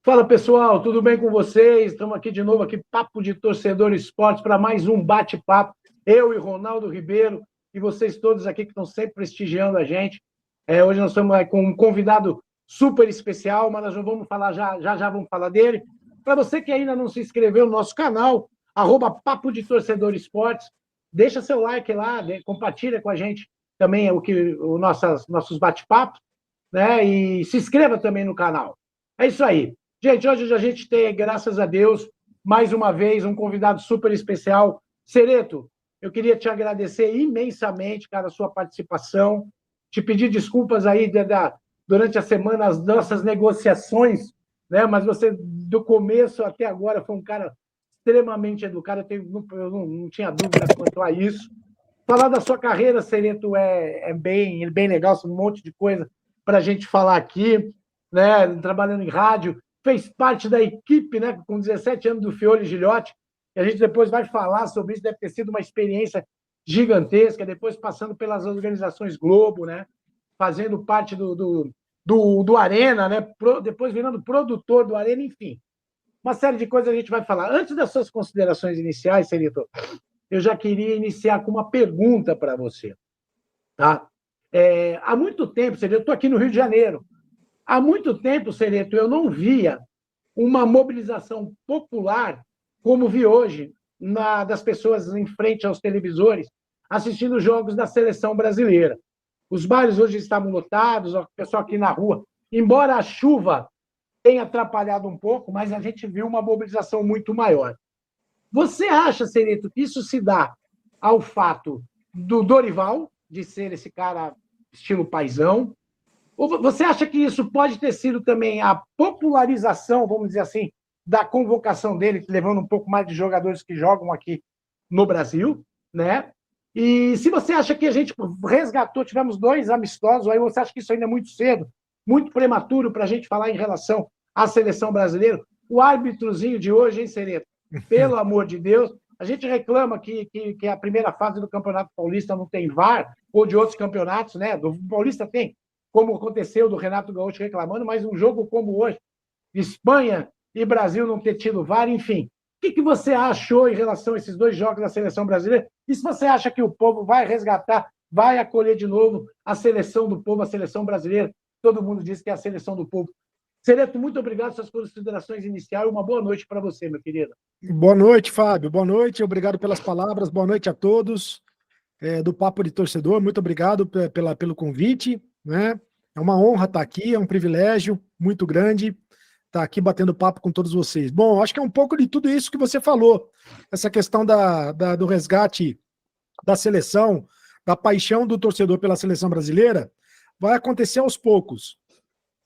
Fala pessoal, tudo bem com vocês? Estamos aqui de novo, aqui Papo de Torcedor Esportes, para mais um bate-papo. Eu e Ronaldo Ribeiro e vocês todos aqui que estão sempre prestigiando a gente. Hoje nós estamos com um convidado super especial, mas nós vamos falar já vamos falar dele. Para você que ainda não se inscreveu no nosso canal, @Papo de Torcedor Esportes, deixa seu like lá, compartilha com a gente também os nossos bate-papos, né? E se inscreva também no canal. É isso aí. Gente, hoje a gente tem, graças a Deus, mais uma vez, um convidado super especial. Cereto, eu queria te agradecer imensamente, cara, a sua participação, te pedir desculpas aí durante a semana, as nossas negociações, né? Mas você, do começo até agora, foi um cara extremamente educado, eu não tinha dúvida quanto a isso. Falar da sua carreira, Cereto, é bem legal, um monte de coisa para a gente falar aqui, né? Trabalhando em rádio, fez parte da equipe, né, com 17 anos do Fiore Gilhote, e a gente depois vai falar sobre isso, deve ter sido uma experiência gigantesca, depois passando pelas organizações Globo, né, fazendo parte do Arena, né, depois virando produtor do Arena, enfim. Uma série de coisas a gente vai falar. Antes das suas considerações iniciais, Celito, eu já queria iniciar com uma pergunta para você. Tá? Há muito tempo, Celito, eu estou aqui no Rio de Janeiro, há muito tempo, Cereto, eu não via uma mobilização popular como vi hoje, das pessoas em frente aos televisores, assistindo jogos da seleção brasileira. Os bares hoje estavam lotados, o pessoal aqui na rua. Embora a chuva tenha atrapalhado um pouco, mas a gente viu uma mobilização muito maior. Você acha, Cereto, que isso se dá ao fato do Dorival, de ser esse cara estilo paizão? Ou você acha que isso pode ter sido também a popularização, vamos dizer assim, da convocação dele, levando um pouco mais de jogadores que jogam aqui no Brasil, né? E se você acha que a gente resgatou, tivemos 2 amistosos, aí você acha que isso ainda é muito cedo, muito prematuro para a gente falar em relação à seleção brasileira? O árbitro de hoje, hein, Cereto? Pelo amor de Deus, a gente reclama que a primeira fase do Campeonato Paulista não tem VAR, ou de outros campeonatos, né? Do Paulista tem, como aconteceu do Renato Gaúcho reclamando, mas um jogo como hoje, Espanha e Brasil não ter tido VAR, enfim. O que você achou em relação a esses 2 jogos da seleção brasileira? E se você acha que o povo vai resgatar, vai acolher de novo a seleção do povo, a seleção brasileira? Todo mundo diz que é a seleção do povo. Cereto, muito obrigado pelas suas considerações iniciais. Uma boa noite para você, meu querido. Boa noite, Fábio. Boa noite, obrigado pelas palavras. Boa noite a todos do Papo de Torcedor. Muito obrigado pelo convite, né? É uma honra estar aqui, é um privilégio muito grande estar aqui batendo papo com todos vocês. Bom, acho que é um pouco de tudo isso que você falou, essa questão do resgate da seleção, da paixão do torcedor pela seleção brasileira, vai acontecer aos poucos.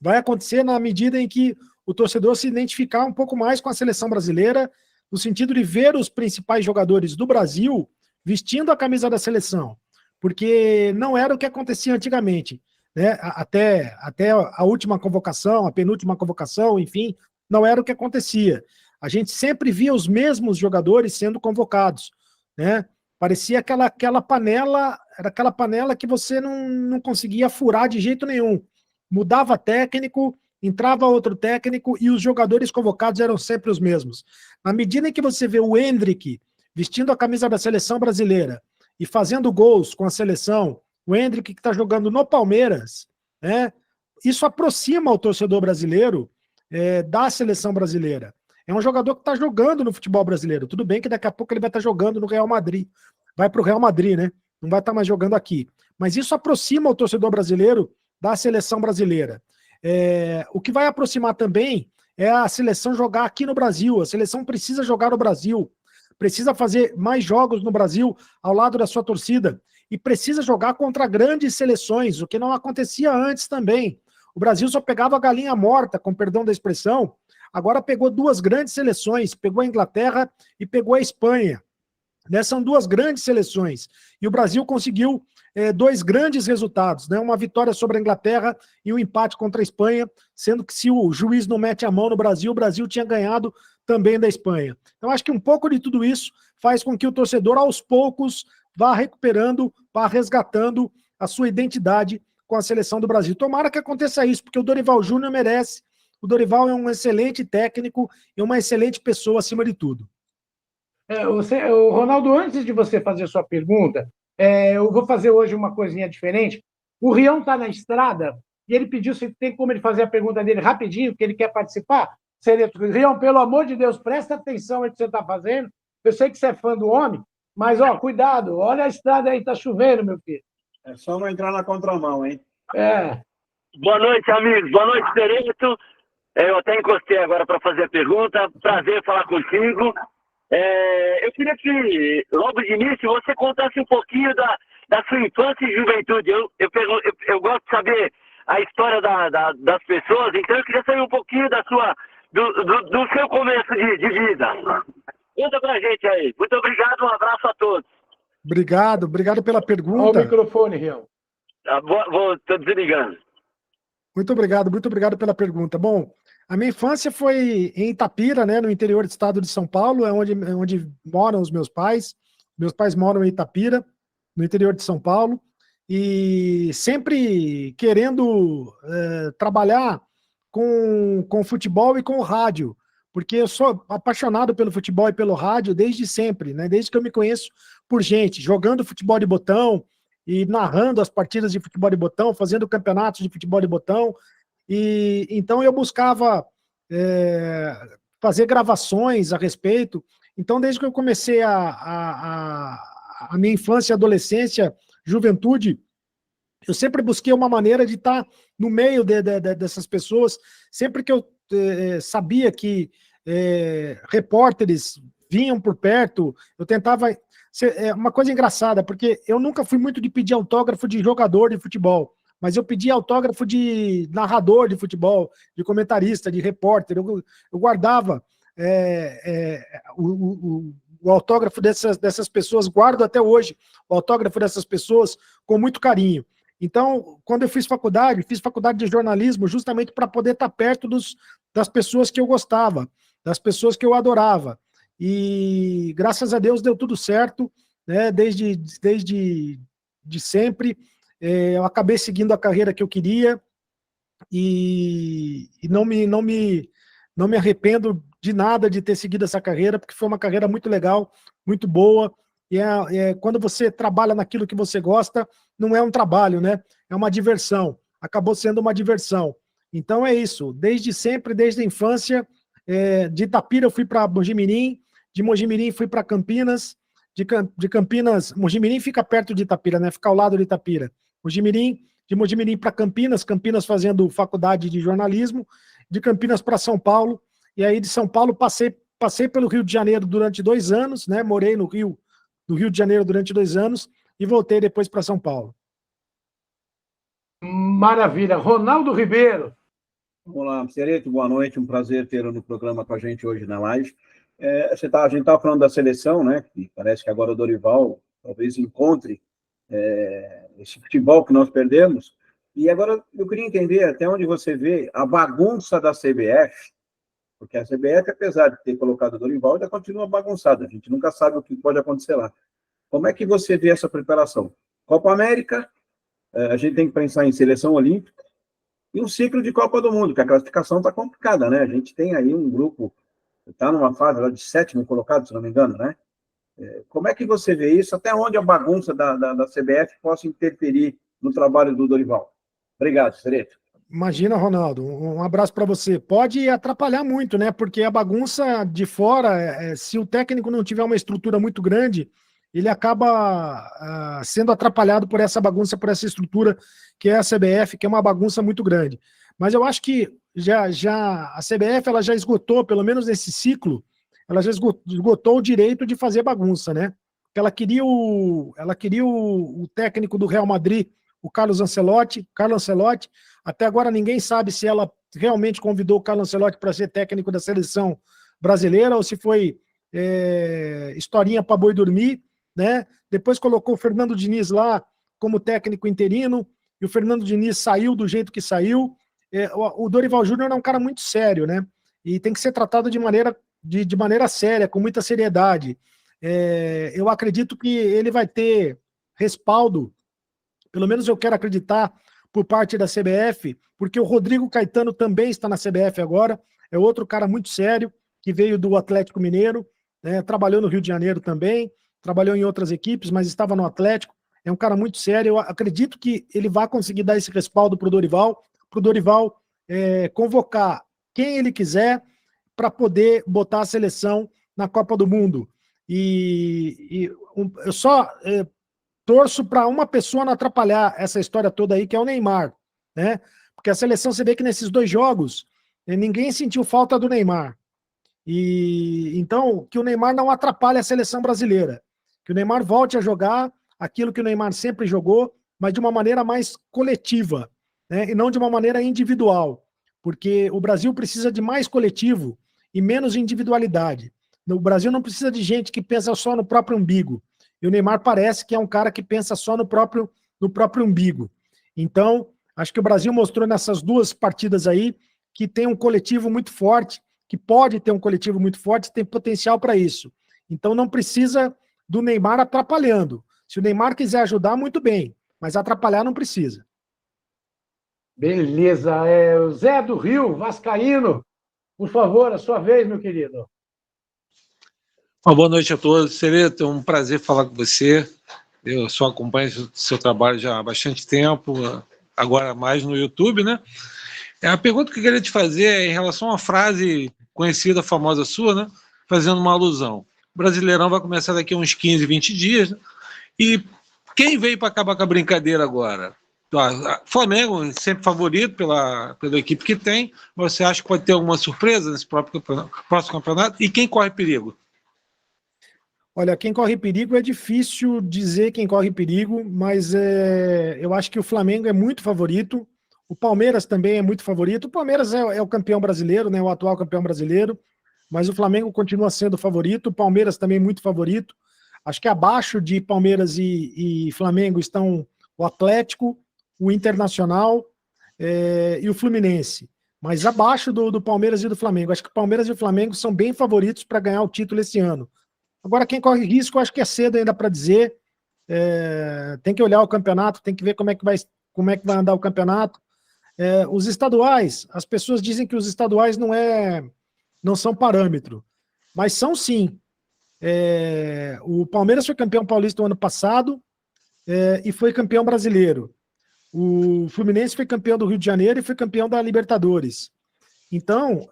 Vai acontecer na medida em que o torcedor se identificar um pouco mais com a seleção brasileira, no sentido de ver os principais jogadores do Brasil vestindo a camisa da seleção, porque não era o que acontecia antigamente, né? Até a última convocação, a penúltima convocação, enfim, não era o que acontecia. A gente sempre via os mesmos jogadores sendo convocados, né? Parecia aquela panela, era aquela panela que você não conseguia furar de jeito nenhum. Mudava técnico, entrava outro técnico e os jogadores convocados eram sempre os mesmos. Na medida em que você vê o Endrick vestindo a camisa da seleção brasileira e fazendo gols com a seleção, o Endrick que está jogando no Palmeiras, né, isso aproxima o torcedor brasileiro da seleção brasileira. É um jogador que está jogando no futebol brasileiro. Tudo bem que daqui a pouco ele vai estar jogando no Real Madrid. Vai para o Real Madrid, né? Não vai estar mais jogando aqui. Mas isso aproxima o torcedor brasileiro da seleção brasileira. O que vai aproximar também é a seleção jogar aqui no Brasil. A seleção precisa jogar no Brasil, precisa fazer mais jogos no Brasil ao lado da sua torcida e precisa jogar contra grandes seleções, o que não acontecia antes também. O Brasil só pegava a galinha morta, com perdão da expressão, agora pegou 2 grandes seleções, pegou a Inglaterra e pegou a Espanha. Né, são 2 grandes seleções. E o Brasil conseguiu 2 grandes resultados, né, uma vitória sobre a Inglaterra e um empate contra a Espanha, sendo que se o juiz não mete a mão no Brasil, o Brasil tinha ganhado também da Espanha. Então acho que um pouco de tudo isso faz com que o torcedor, aos poucos, vá recuperando, vá resgatando a sua identidade com a seleção do Brasil. Tomara que aconteça isso, porque o Dorival Júnior merece o Dorival é um excelente técnico e uma excelente pessoa acima de tudo. O Ronaldo, antes de você fazer sua pergunta, eu vou fazer hoje uma coisinha diferente. O Rião está na estrada e ele pediu se tem como ele fazer a pergunta dele rapidinho, porque ele quer participar. Rião, pelo amor de Deus, presta atenção no que você está fazendo. Eu sei que você é fã do homem, mas cuidado, olha a estrada aí, está chovendo, meu filho. É só não entrar na contramão, hein? Boa noite, amigos. Boa noite, Sereto. Eu até encostei agora para fazer a pergunta. Prazer falar contigo. Eu queria que, logo de início, você contasse um pouquinho da sua infância e juventude. Eu gosto de saber a história das pessoas, então eu queria saber um pouquinho do seu começo de vida. Conta pra gente aí. Muito obrigado, um abraço a todos. Obrigado pela pergunta. Olha o microfone, Rião. Tô desligando. Muito obrigado pela pergunta. Bom, a minha infância foi em Itapira, né, no interior do estado de São Paulo, onde moram os meus pais. Meus pais moram em Itapira, no interior de São Paulo, e sempre querendo trabalhar com futebol e com o rádio, porque eu sou apaixonado pelo futebol e pelo rádio desde sempre, né, desde que eu me conheço por gente, jogando futebol de botão e narrando as partidas de futebol de botão, fazendo campeonatos de futebol de botão. E então eu buscava fazer gravações a respeito. Então, desde que eu comecei a minha infância, adolescência, juventude, eu sempre busquei uma maneira de estar no meio dessas pessoas. Sempre que eu sabia que repórteres vinham por perto, eu tentava... uma coisa engraçada, porque eu nunca fui muito de pedir autógrafo de jogador de futebol, mas eu pedi autógrafo de narrador de futebol, de comentarista, de repórter. Eu guardava o autógrafo dessas pessoas, guardo até hoje o autógrafo dessas pessoas com muito carinho. Então, quando eu fiz faculdade de jornalismo justamente para poder estar perto das pessoas que eu gostava, das pessoas que eu adorava. E graças a Deus deu tudo certo, né? Desde sempre. Eu acabei seguindo a carreira que eu queria e não me arrependo de nada de ter seguido essa carreira, porque foi uma carreira muito legal, muito boa. E quando você trabalha naquilo que você gosta, não é um trabalho, né? É uma diversão. Acabou sendo uma diversão. Então é isso. Desde sempre, desde a infância, de Itapira eu fui para Mojimirim, de Mojimirim fui para Campinas, de Campinas, Mojimirim fica perto de Itapira, né? Fica ao lado de Itapira. De Mojimirim para Campinas fazendo faculdade de jornalismo, de Campinas para São Paulo, e aí de São Paulo passei pelo Rio de Janeiro durante 2 anos, né? Morei no Rio de Janeiro durante 2 anos e voltei depois para São Paulo. Maravilha. Ronaldo Ribeiro. Olá, Sereto, boa noite, um prazer tê-lo no programa com a gente hoje na live. A gente estava falando da seleção, né? Que parece que agora o Dorival talvez encontre esse futebol que nós perdemos. E agora eu queria entender até onde você vê a bagunça da CBF, porque a CBF, apesar de ter colocado o Dorival, ainda continua bagunçada. A gente nunca sabe o que pode acontecer lá. Como é que você vê essa preparação? Copa América, a gente tem que pensar em seleção olímpica e um ciclo de Copa do Mundo, que a classificação está complicada, né? A gente tem aí um grupo, está numa fase lá de 7º colocado, se não me engano, né? Como é que você vê isso? Até onde a bagunça da CBF possa interferir no trabalho do Dorival? Obrigado, Sereto. Imagina, Ronaldo, um abraço para você. Pode atrapalhar muito, né? Porque a bagunça de fora, se o técnico não tiver uma estrutura muito grande, ele acaba sendo atrapalhado por essa bagunça, por essa estrutura que é a CBF, que é uma bagunça muito grande. Mas eu acho que a CBF ela já esgotou, pelo menos nesse ciclo, ela já esgotou o direito de fazer bagunça, né? Ela queria o técnico do Real Madrid, o Carlo Ancelotti. Até agora ninguém sabe se ela realmente convidou o Carlo Ancelotti para ser técnico da seleção brasileira ou se foi historinha para boi dormir, né? Depois colocou o Fernando Diniz lá como técnico interino e o Fernando Diniz saiu do jeito que saiu. O Dorival Júnior é um cara muito sério, né? E tem que ser tratado de maneira séria, com muita seriedade. Eu acredito que ele vai ter respaldo, pelo menos eu quero acreditar, por parte da CBF, porque o Rodrigo Caetano também está na CBF agora, é outro cara muito sério, que veio do Atlético Mineiro, né, trabalhou no Rio de Janeiro também, trabalhou em outras equipes, mas estava no Atlético, é um cara muito sério, eu acredito que ele vai conseguir dar esse respaldo para o Dorival convocar quem ele quiser para poder botar a seleção na Copa do Mundo. Eu só torço para uma pessoa não atrapalhar essa história toda aí, que é o Neymar, né? Porque a seleção, você vê que nesses 2 jogos, ninguém sentiu falta do Neymar. Então, que o Neymar não atrapalhe a seleção brasileira. Que o Neymar volte a jogar aquilo que o Neymar sempre jogou, mas de uma maneira mais coletiva, né? E não de uma maneira individual. Porque o Brasil precisa de mais coletivo e menos individualidade. O Brasil não precisa de gente que pensa só no próprio umbigo. E o Neymar parece que é um cara que pensa só no próprio umbigo. Então, acho que o Brasil mostrou nessas 2 partidas aí que tem um coletivo muito forte, que pode ter um coletivo muito forte, tem potencial para isso. Então, não precisa do Neymar atrapalhando. Se o Neymar quiser ajudar, muito bem, mas atrapalhar não precisa. Beleza. O Zé do Rio, vascaíno, por favor, a sua vez, meu querido. Uma boa noite a todos. Cereto, é um prazer falar com você. Eu só acompanho o seu trabalho já há bastante tempo, agora mais no YouTube, né? A pergunta que eu queria te fazer é em relação a uma frase conhecida, famosa sua, né? Fazendo uma alusão. O Brasileirão vai começar daqui a uns 15, 20 dias, né? E quem veio para acabar com a brincadeira agora? Flamengo, sempre favorito pela equipe que tem. Você acha que pode ter alguma surpresa nesse próximo campeonato? E quem corre perigo? Olha, quem corre perigo é difícil dizer quem corre perigo, mas eu acho que o Flamengo é muito favorito, o Palmeiras também é muito favorito, o Palmeiras é o campeão brasileiro, né, o atual campeão brasileiro, mas o Flamengo continua sendo favorito, o Palmeiras também muito favorito. Acho que abaixo de Palmeiras e Flamengo estão o Atlético, o Internacional e o Fluminense, mas abaixo do Palmeiras e do Flamengo. Acho que o Palmeiras e o Flamengo são bem favoritos para ganhar o título esse ano. Agora, quem corre risco, acho que é cedo ainda para dizer. Tem que olhar o campeonato, tem que ver como é que vai andar o campeonato. Os estaduais, as pessoas dizem que os estaduais não são parâmetro, mas são sim. O Palmeiras foi campeão paulista no ano passado e foi campeão brasileiro. O Fluminense foi campeão do Rio de Janeiro e foi campeão da Libertadores. Então,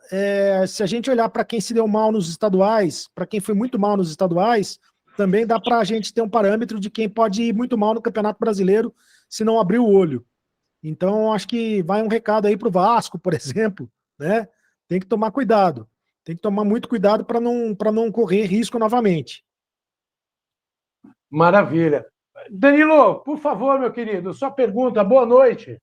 se a gente olhar para quem se deu mal nos estaduais, para quem foi muito mal nos estaduais, também dá para a gente ter um parâmetro de quem pode ir muito mal no Campeonato Brasileiro se não abrir o olho. Então, acho que vai um recado aí para o Vasco, por exemplo, né? Tem que tomar cuidado. Tem que tomar muito cuidado para não correr risco novamente. Maravilha. Danilo, por favor, meu querido, sua pergunta. Boa noite.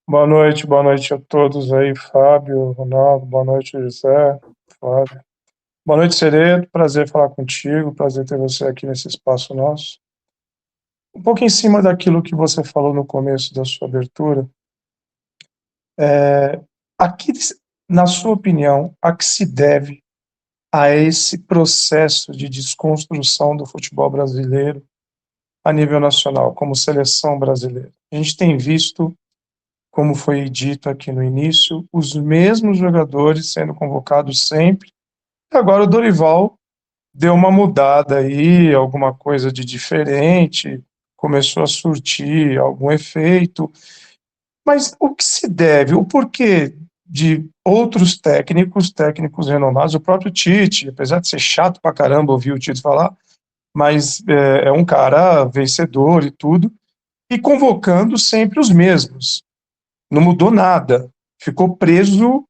Boa noite a todos aí, Fábio, Ronaldo, boa noite, José, Fábio. Boa noite, Ceredo, prazer falar contigo, prazer ter você aqui nesse espaço nosso. Um pouco em cima daquilo que você falou no começo da sua abertura, na sua opinião, a que se deve a esse processo de desconstrução do futebol brasileiro a nível nacional, como seleção brasileira? A gente tem visto, como foi dito aqui no início, os mesmos jogadores sendo convocados sempre. E agora o Dorival deu uma mudada aí, alguma coisa de diferente, começou a surtir algum efeito. Mas o que se deve, o porquê de outros técnicos renomados, o próprio Tite, apesar de ser chato pra caramba ouvir o Tite falar, mas é um cara vencedor e tudo, e convocando sempre os mesmos. Não mudou nada, ficou preso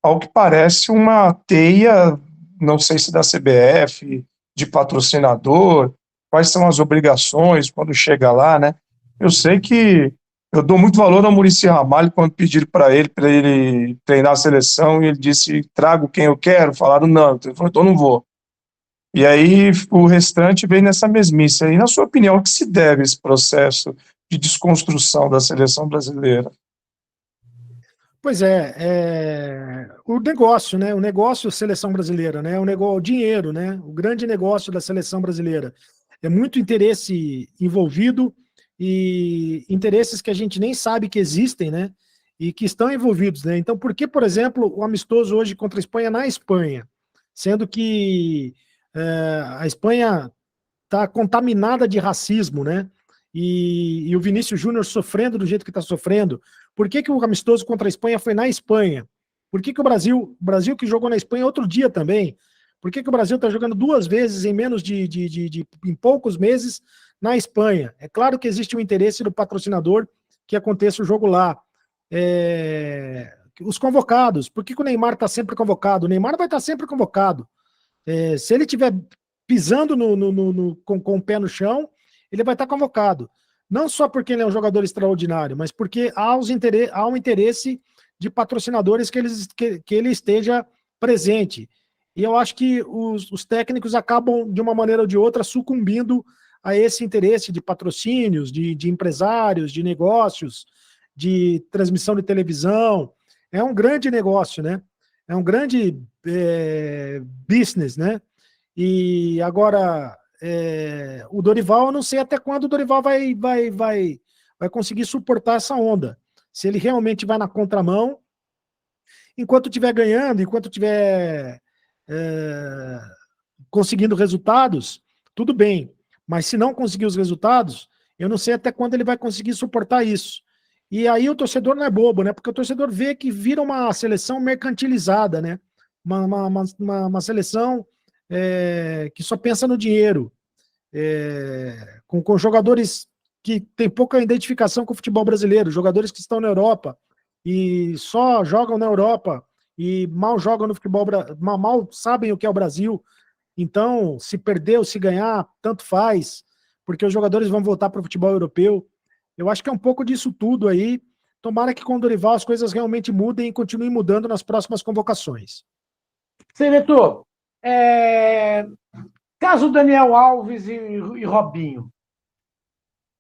ao que parece uma teia, não sei se da CBF, de patrocinador, quais são as obrigações quando chega lá, né? Eu sei que eu dou muito valor ao Muricy Ramalho quando pediram para ele treinar a seleção e ele disse, trago quem eu quero, falaram não, ele falou, então não vou. E aí o restante vem nessa mesmice. E na sua opinião, o que se deve esse processo de desconstrução da seleção brasileira? Pois o negócio, né? O negócio seleção brasileira, né? O dinheiro, né? O grande negócio da seleção brasileira. É muito interesse envolvido e interesses que a gente nem sabe que existem, né? E que estão envolvidos, né? Então, por que, por exemplo, o amistoso hoje contra a Espanha na Espanha, sendo que a Espanha está contaminada de racismo, né? E o Vinícius Júnior sofrendo do jeito que está sofrendo. Por que o amistoso contra a Espanha foi na Espanha? Por que o Brasil que jogou na Espanha outro dia também, por que o Brasil está jogando 2 vezes em menos em poucos meses na Espanha? É claro que existe um interesse do patrocinador que aconteça o jogo lá. Os convocados, por que o Neymar está sempre convocado? O Neymar vai estar sempre convocado. Se ele estiver pisando com o pé no chão, ele vai estar convocado. Não só porque ele é um jogador extraordinário, mas porque há um interesse de patrocinadores que ele esteja presente. E eu acho que os técnicos acabam, de uma maneira ou de outra, sucumbindo a esse interesse de patrocínios, de empresários, de negócios, de transmissão de televisão. É um grande negócio, né? É um grande business, né? E agora, o Dorival, eu não sei até quando o Dorival vai conseguir suportar essa onda. Se ele realmente vai na contramão, enquanto estiver ganhando, enquanto estiver conseguindo resultados, tudo bem. Mas se não conseguir os resultados, eu não sei até quando ele vai conseguir suportar isso. E aí o torcedor não é bobo, né? Porque o torcedor vê que vira uma seleção mercantilizada, né? Uma seleção que só pensa no dinheiro, com jogadores que têm pouca identificação com o futebol brasileiro, jogadores que estão na Europa e só jogam na Europa e mal jogam no futebol, mal sabem o que é o Brasil. Então, se perder ou se ganhar, tanto faz, porque os jogadores vão voltar para o futebol europeu. Eu acho que é um pouco disso tudo aí. Tomara que com o Dorival as coisas realmente mudem e continuem mudando nas próximas convocações. Senator, caso Daniel Alves e Robinho,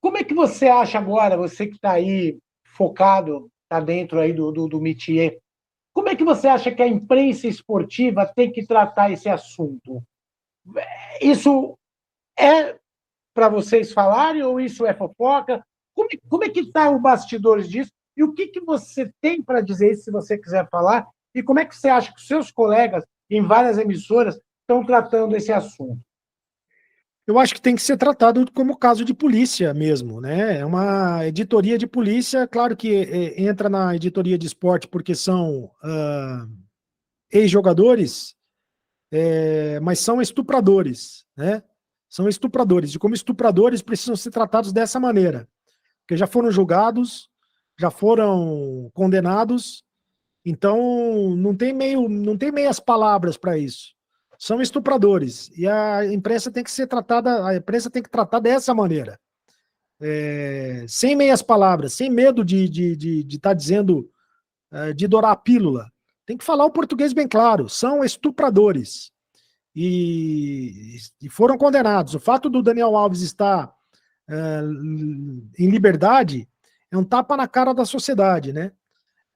como é que você acha agora, você que está aí focado, está dentro aí do métier, como é que você acha que a imprensa esportiva tem que tratar esse assunto? Isso é para vocês falarem ou isso é fofoca? Como é que está o bastidores disso? E o que você tem para dizer, se você quiser falar? E como é que você acha que os seus colegas em várias emissoras estão tratando esse assunto? Eu acho que tem que ser tratado como caso de polícia mesmo, né? É uma editoria de polícia, claro que entra na editoria de esporte porque são ex-jogadores, mas são estupradores, né? São estupradores, e como estupradores precisam ser tratados dessa maneira, porque já foram julgados, já foram condenados, então não tem meias palavras para isso. São estupradores, e a imprensa tem que tratar dessa maneira, sem meias palavras, sem medo de estar dizendo, de dourar a pílula. Tem que falar o português bem claro, são estupradores, e foram condenados. O fato do Daniel Alves estar em liberdade é um tapa na cara da sociedade, né?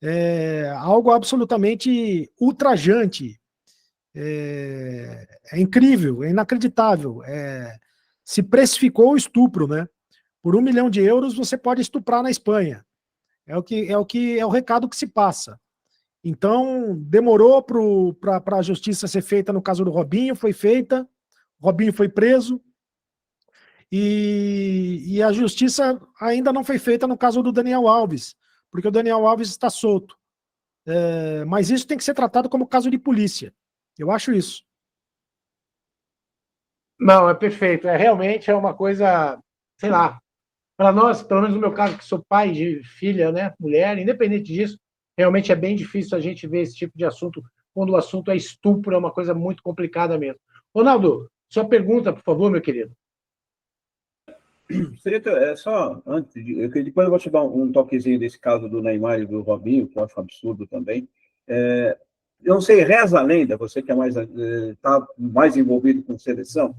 É algo absolutamente ultrajante, é incrível, é inacreditável. Se precificou o estupro, né? Por €1 milhão você pode estuprar na Espanha. É o recado que se passa. Então, demorou para a justiça ser feita no caso do Robinho, foi feita, o Robinho foi preso, e a justiça ainda não foi feita no caso do Daniel Alves, porque o Daniel Alves está solto. Mas isso tem que ser tratado como caso de polícia. Eu acho isso. Não, é perfeito. Realmente é uma coisa, sei lá, para nós, pelo menos no meu caso, que sou pai de filha, né, mulher, independente disso, realmente é bem difícil a gente ver esse tipo de assunto, quando o assunto é estupro, é uma coisa muito complicada mesmo. Ronaldo, sua pergunta, por favor, meu querido. Seria só antes, depois eu vou te dar um toquezinho desse caso do Neymar e do Robinho, que eu acho absurdo também. Eu não sei, reza a lenda, você que está mais envolvido com seleção,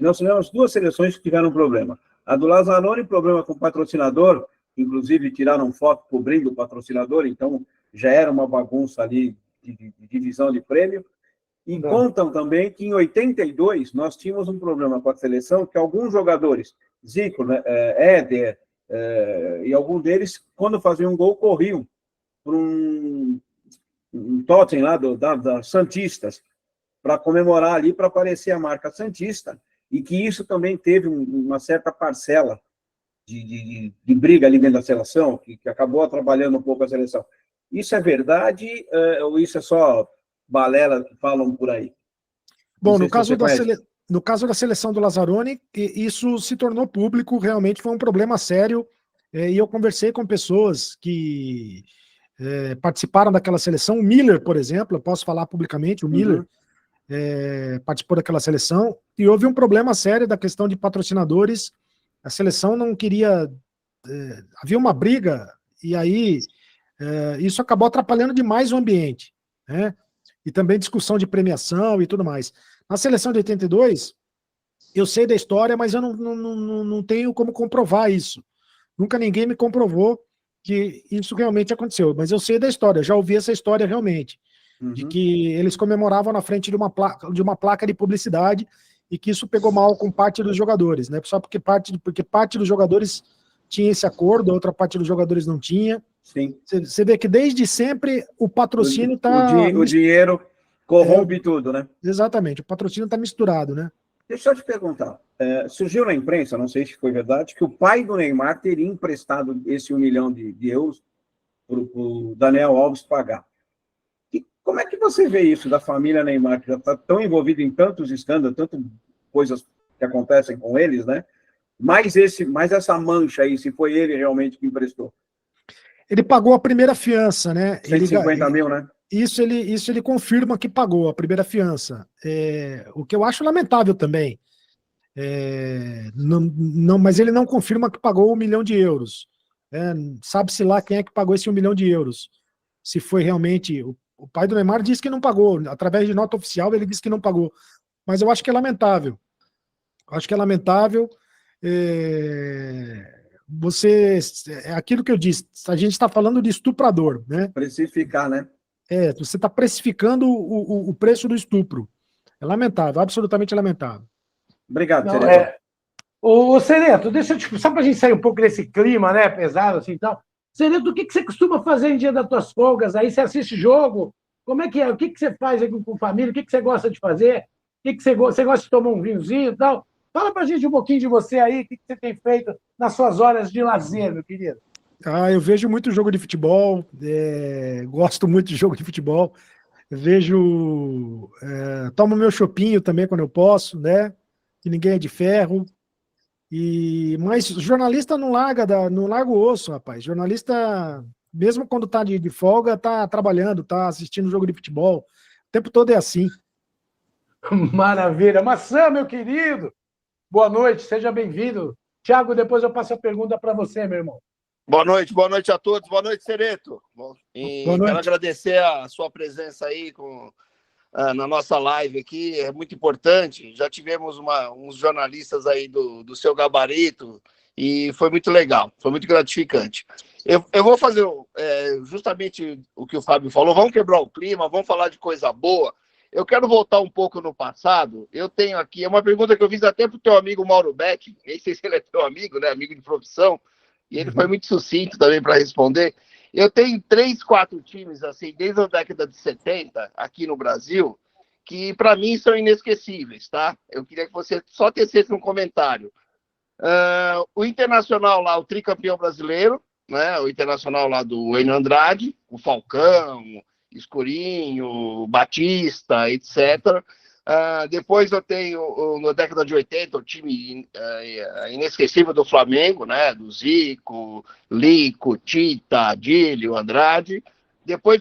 nós tivemos 2 seleções que tiveram problema. A do Lazzaroni, problema com o patrocinador, inclusive tiraram foto cobrindo o patrocinador, então já era uma bagunça ali de divisão de prêmio. E contam também que em 82 nós tínhamos um problema com a seleção, que alguns jogadores, Zico, né, Éder E algum deles, quando faziam um gol, corriam para um totem lá da Santistas, para comemorar ali, para aparecer a marca Santista, e que isso também teve uma certa parcela de briga ali dentro da seleção, que acabou atrapalhando um pouco a seleção. Isso é verdade ou isso é só balela que falam por aí? Bom, no caso da seleção do Lazzaroni, isso se tornou público, realmente foi um problema sério, e eu conversei com pessoas que participaram daquela seleção. O Miller, por exemplo, eu posso falar publicamente, o Miller participou daquela seleção, e houve um problema sério da questão de patrocinadores. A seleção não queria... havia uma briga, e aí isso acabou atrapalhando demais o ambiente, né? E também discussão de premiação e tudo mais. Na seleção de 82, eu sei da história, mas eu não tenho como comprovar isso. Nunca ninguém me comprovou que isso realmente aconteceu, mas eu sei da história, já ouvi essa história realmente, de que eles comemoravam na frente de uma placa de publicidade e que isso pegou mal com parte dos jogadores, né? Só porque parte dos jogadores tinha esse acordo, a outra parte dos jogadores não tinha. Sim. Você vê que desde sempre o patrocínio está... O dinheiro corrompe tudo, né? Exatamente, o patrocínio está misturado, né? Deixa eu te perguntar, surgiu na imprensa, não sei se foi verdade, que o pai do Neymar teria emprestado esse 1 milhão de euros para o Daniel Alves pagar. Como é que você vê isso da família Neymar, que já está tão envolvida em tantos escândalos, tantas coisas que acontecem com eles, né? Mais essa mancha aí, se foi ele realmente que emprestou. Ele pagou a primeira fiança, né? 150 mil, né? Isso ele confirma que pagou a primeira fiança. O que eu acho lamentável também. Mas ele não confirma que pagou 1 milhão de euros. Sabe-se lá quem é que pagou esse 1 milhão de euros. Se foi realmente... O pai do Neymar disse que não pagou. Através de nota oficial, ele disse que não pagou. Mas eu acho que é lamentável. É aquilo que eu disse, a gente está falando de estuprador, né? Precificar, né? Você está precificando o preço do estupro. É lamentável, absolutamente lamentável. Obrigado, Sereto. Ô, Sereto, deixa eu só para a gente sair um pouco desse clima, né, pesado assim e tal. Sereto, o que você costuma fazer em dia das tuas folgas? Aí você assiste jogo? Como é que é? O que você faz aí com família? O que você gosta de fazer? O que você gosta de tomar um vinhozinho e tal? Fala para a gente um pouquinho de você aí, o que você tem feito nas suas horas de lazer, meu querido. Eu vejo muito jogo de futebol, gosto muito de jogo de futebol, tomo meu chopinho também quando eu posso, né? Que ninguém é de ferro. Mas jornalista não larga o osso, rapaz. Jornalista, mesmo quando tá de folga, tá trabalhando, tá assistindo jogo de futebol. O tempo todo é assim. Maravilha. Maçã, meu querido, boa noite, seja bem-vindo. Tiago, depois eu passo a pergunta para você, meu irmão. Boa noite a todos. Boa noite, Sereto. Boa noite. Quero agradecer a sua presença aí na nossa live aqui, é muito importante. Já tivemos uns jornalistas aí do seu gabarito e foi muito legal, foi muito gratificante. Eu vou fazer justamente o que o Fábio falou, vamos quebrar o clima, vamos falar de coisa boa. Eu quero voltar um pouco no passado. Eu tenho aqui, uma pergunta que eu fiz até para o teu amigo Mauro Beck, nem sei se ele é teu amigo, né, amigo de profissão, e ele foi muito sucinto também para responder. Eu tenho 3, 4 times, assim, desde a década de 70, aqui no Brasil, que para mim são inesquecíveis, tá? Eu queria que você só tecesse um comentário. O Internacional lá, o tricampeão brasileiro, né? O Internacional lá do Enio Andrade, o Falcão, Escurinho, Batista, etc. Depois eu tenho, na década de 80, o time inesquecível do Flamengo, né? Do Zico, Lico, Tita, Adílio, Andrade. Depois,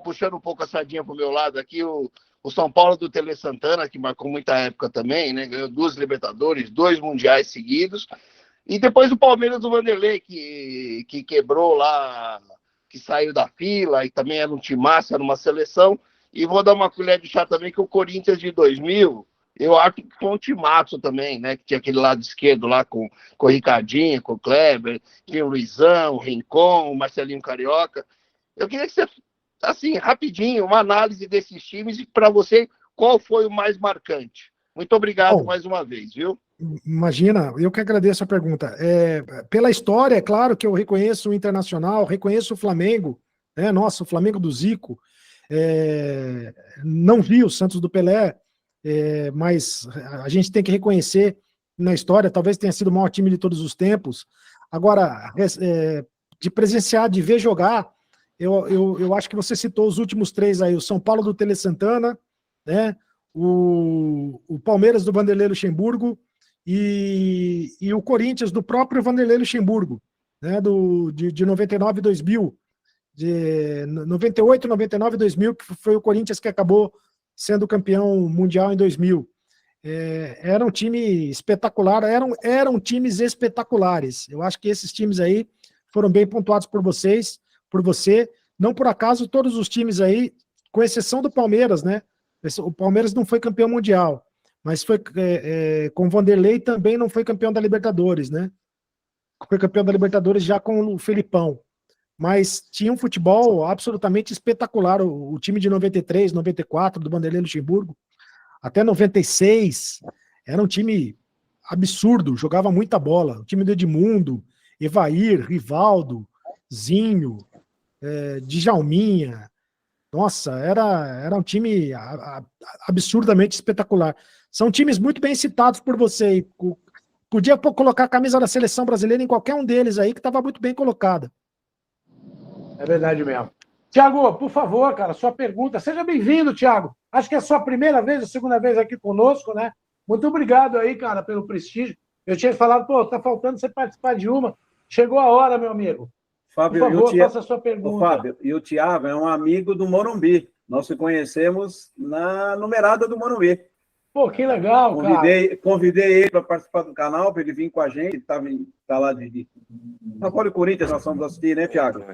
puxando um pouco a sardinha para o meu lado aqui, o São Paulo do Tele Santana, que marcou muita época também, né? Ganhou 2 Libertadores, 2 Mundiais seguidos. E depois o Palmeiras do Vanderlei, que quebrou lá, que saiu da fila, e também era um timaço, era uma seleção. E vou dar uma colher de chá também, que o Corinthians de 2000, eu acho que foi um timaço também, né? Que tinha aquele lado esquerdo lá com o Ricardinho, com o Kleber, tinha o Luizão, o Rincon, o Marcelinho Carioca. Eu queria que você, assim, rapidinho, uma análise desses times e para você, qual foi o mais marcante? Muito obrigado mais uma vez, viu? Imagina, eu que agradeço a pergunta. Pela história, é claro que eu reconheço o Internacional, reconheço o Flamengo, né? Nossa, o Flamengo do Zico. Não vi o Santos do Pelé, mas a gente tem que reconhecer na história, talvez tenha sido o maior time de todos os tempos. Agora, de presenciar, de ver jogar, eu acho que você citou os últimos 3 aí, o São Paulo do Tele Santana, né? O Palmeiras do Vanderlei Luxemburgo e o Corinthians do próprio Vanderlei Luxemburgo, né? De 99 e 2000, de 98, 99 e 2000, que foi o Corinthians que acabou sendo campeão mundial em 2000. Era um time espetacular, eram times espetaculares. Eu acho que esses times aí foram bem pontuados por você. Não por acaso, todos os times aí, com exceção do Palmeiras, né? O Palmeiras não foi campeão mundial, mas foi com o Vanderlei também não foi campeão da Libertadores, né? Foi campeão da Libertadores já com o Felipão. Mas tinha um futebol absolutamente espetacular. O time de 93, 94, do Vanderlei Luxemburgo, até 96, era um time absurdo, jogava muita bola. O time do Edmundo, Evair, Rivaldo, Zinho, Djalminha. Nossa, era um time absurdamente espetacular. São times muito bem citados por você. Podia colocar a camisa da seleção brasileira em qualquer um deles aí, que estava muito bem colocada. É verdade mesmo. Tiago, por favor, cara, sua pergunta. Seja bem-vindo, Tiago. Acho que é a sua primeira vez, a segunda vez aqui conosco, né? Muito obrigado aí, cara, pelo prestígio. Eu tinha falado, tá faltando você participar de uma. Chegou a hora, meu amigo. Fábio, por favor, faça a sua pergunta. Fábio, e o Thiago é um amigo do Morumbi. Nós se conhecemos na numerada do Morumbi. Pô, que legal, cara. Convidei ele para participar do canal, para ele vir com a gente. Ele tá lá de São Paulo e Corinthians, nós vamos assistir, né, Thiago?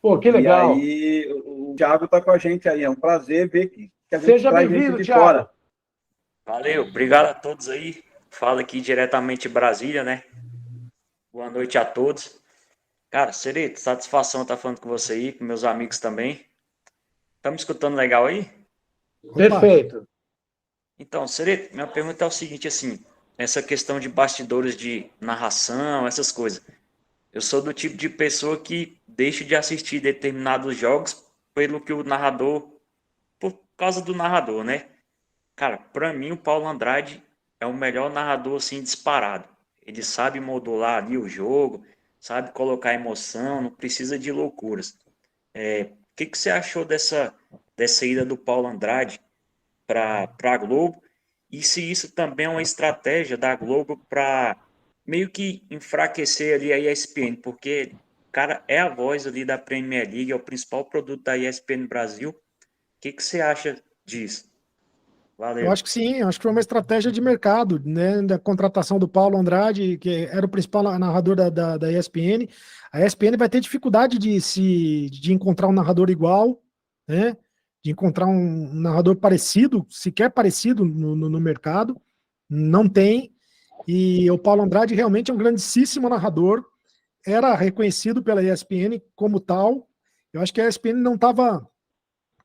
Pô, que legal. E aí, o Thiago está com a gente aí. É um prazer ver que a gente Seja traz bem-vindo, gente de Thiago. fora. Valeu, obrigado a todos aí. Falo aqui diretamente de Brasília, né? Boa noite a todos. Cara, Cereto, satisfação estar falando com você aí, com meus amigos também. Estamos escutando legal aí? Perfeito. Então, Cereto, minha pergunta é o seguinte, assim, essa questão de bastidores de narração, essas coisas. Eu sou do tipo de pessoa que deixa de assistir determinados jogos pelo que o narrador, por causa do narrador, né? Cara, pra mim o Paulo Andrade é o melhor narrador, assim, disparado. Ele sabe modular ali o jogo, sabe colocar emoção, não precisa de loucuras. O que você achou dessa ida do Paulo Andrade para a Globo? E se isso também é uma estratégia da Globo para meio que enfraquecer ali a ESPN, porque, cara, é a voz ali da Premier League, é o principal produto da ESPN Brasil. O que você acha disso? Valeu. Eu acho que sim, acho que foi uma estratégia de mercado, né, da contratação do Paulo Andrade, que era o principal narrador da ESPN. A ESPN vai ter dificuldade de encontrar um narrador igual, né, de encontrar um narrador parecido, sequer parecido no mercado, não tem, e o Paulo Andrade realmente é um grandíssimo narrador, era reconhecido pela ESPN como tal. Eu acho que a ESPN não estava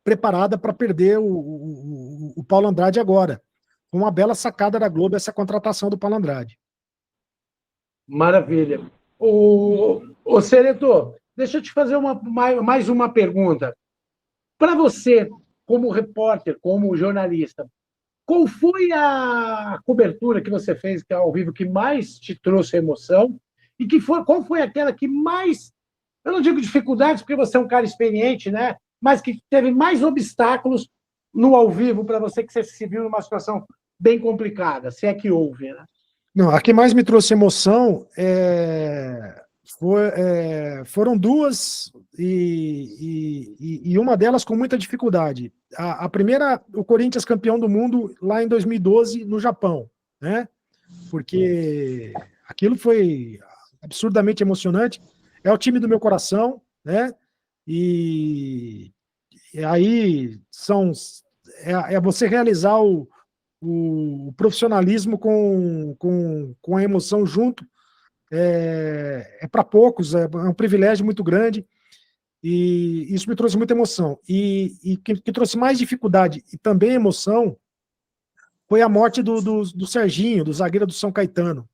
preparada para perder o Paulo Andrade agora. Foi uma bela sacada da Globo essa contratação do Paulo Andrade. Maravilha. O Cereto, deixa eu te fazer mais uma pergunta. Para você, como repórter, como jornalista, qual foi a cobertura que você fez ao vivo que mais te trouxe emoção? E qual foi aquela que mais, eu não digo dificuldades, porque você é um cara experiente, né? Mas que teve mais obstáculos no ao vivo para você, que você se viu numa situação bem complicada, se é que houve, né? Não, a que mais me trouxe emoção foram duas, e uma delas com muita dificuldade. A primeira, o Corinthians campeão do mundo lá em 2012, no Japão, né? Porque aquilo foi absurdamente emocionante. É o time do meu coração, né? E aí é você realizar o profissionalismo com a emoção junto. É para poucos, é um privilégio muito grande, e isso me trouxe muita emoção. E que trouxe mais dificuldade e também emoção foi a morte do Serginho, do zagueiro do São Caetano.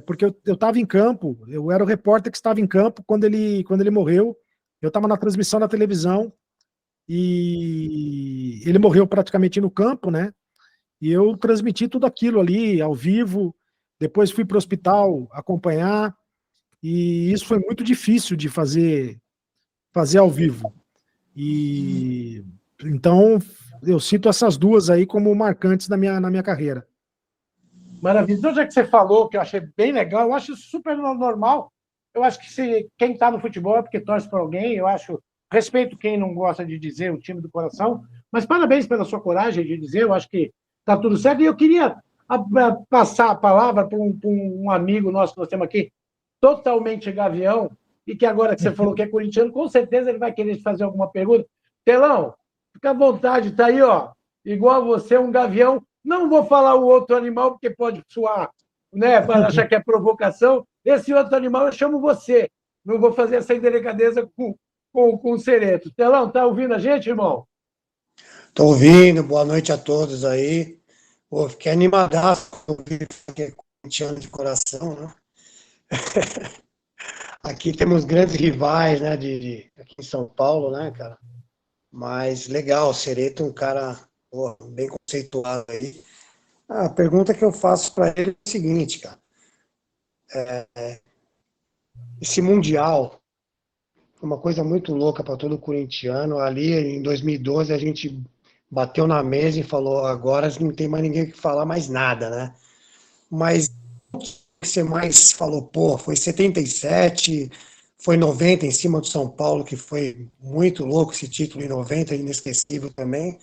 Porque eu estava em campo, eu era o repórter que estava em campo quando ele morreu. Eu estava na transmissão na televisão e ele morreu praticamente no campo, né? E eu transmiti tudo aquilo ali, ao vivo. Depois fui para o hospital acompanhar, e isso foi muito difícil de fazer ao vivo. E então eu cito essas duas aí como marcantes na minha carreira. Maravilha. Então, já que você falou, que eu achei bem legal, eu acho super normal. Eu acho que quem está no futebol é porque torce para alguém. Eu respeito quem não gosta de dizer o time do coração, mas parabéns pela sua coragem de dizer. Eu acho que está tudo certo. E eu queria passar a palavra para um amigo nosso que nós temos aqui, totalmente gavião, e que agora que você falou que é corintiano, com certeza ele vai querer te fazer alguma pergunta. Telão, fica à vontade, está aí, ó, igual a você, um gavião. Não vou falar o outro animal, porque pode soar, né, para achar que é provocação. Esse outro animal eu chamo você. Não vou fazer essa indelicadeza com o Cereto. Telão, tá ouvindo a gente, irmão? Estou ouvindo, boa noite a todos aí. Pô, fiquei animadaço com ouvir que é corintiano de coração, né? Aqui temos grandes rivais, né, aqui em São Paulo, né, cara? Mas legal, o Cereto é um cara, pô, bem conceituado aí. A pergunta que eu faço para ele é o seguinte, cara. Esse Mundial foi uma coisa muito louca para todo corintiano. Ali, em 2012, a gente bateu na mesa e falou, agora não tem mais ninguém que falar mais nada, né? Mas o que você mais falou, pô, foi 77, foi 90 em cima do São Paulo, que foi muito louco esse título em 90, inesquecível também,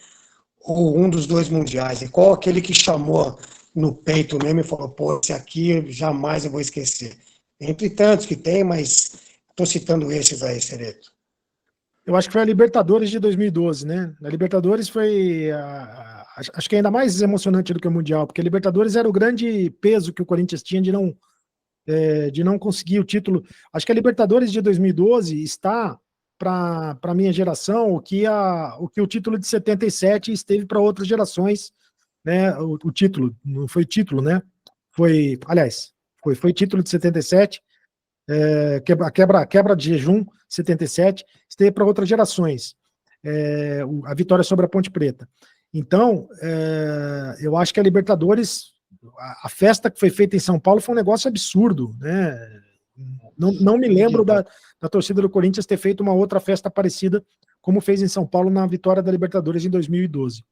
ou um dos dois mundiais? E qual aquele que chamou no peito mesmo e falou, pô, esse aqui jamais eu vou esquecer? Entre tantos que tem, mas estou citando esses aí, Cereto. Eu acho que foi a Libertadores de 2012, né? A Libertadores foi, acho que ainda mais emocionante do que o Mundial, porque a Libertadores era o grande peso que o Corinthians tinha de não conseguir o título. Acho que a Libertadores de 2012 está, para a minha geração, o que o título de 77 esteve para outras gerações, né? O título, não foi título, né? Foi título de 77, quebra de jejum, 77, esteve para outras gerações, a vitória sobre a Ponte Preta. Então, eu acho que a Libertadores, a festa que foi feita em São Paulo foi um negócio absurdo, né? Não me lembro da torcida do Corinthians ter feito uma outra festa parecida como fez em São Paulo na vitória da Libertadores em 2012.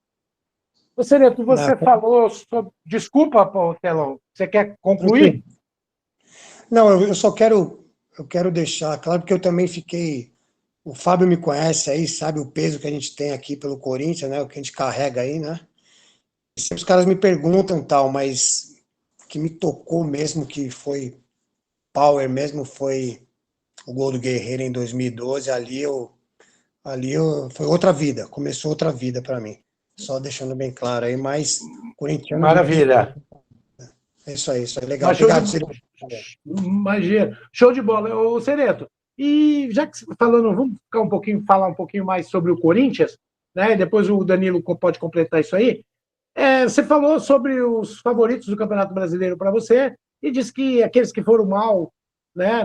Ô, Cereto, você falou sobre... Desculpa, Telão, você quer concluir? Não, eu só quero deixar claro, porque eu também fiquei... O Fábio me conhece aí, sabe o peso que a gente tem aqui pelo Corinthians, né? O que a gente carrega aí, né? E sempre os caras me perguntam tal, mas o que me tocou mesmo, que foi power mesmo, foi o gol do Guerreiro em 2012. Ali foi outra vida, começou outra vida para mim. Só deixando bem claro aí, mas corintiano... Maravilha. É isso aí, legal. Obrigado, Cereto. Imagina. Show de bola. Ô, Cereto, e já que vamos falar um pouquinho mais sobre o Corinthians, né? Depois o Danilo pode completar isso aí. Você falou sobre os favoritos do Campeonato Brasileiro para você e disse que aqueles que foram mal, né,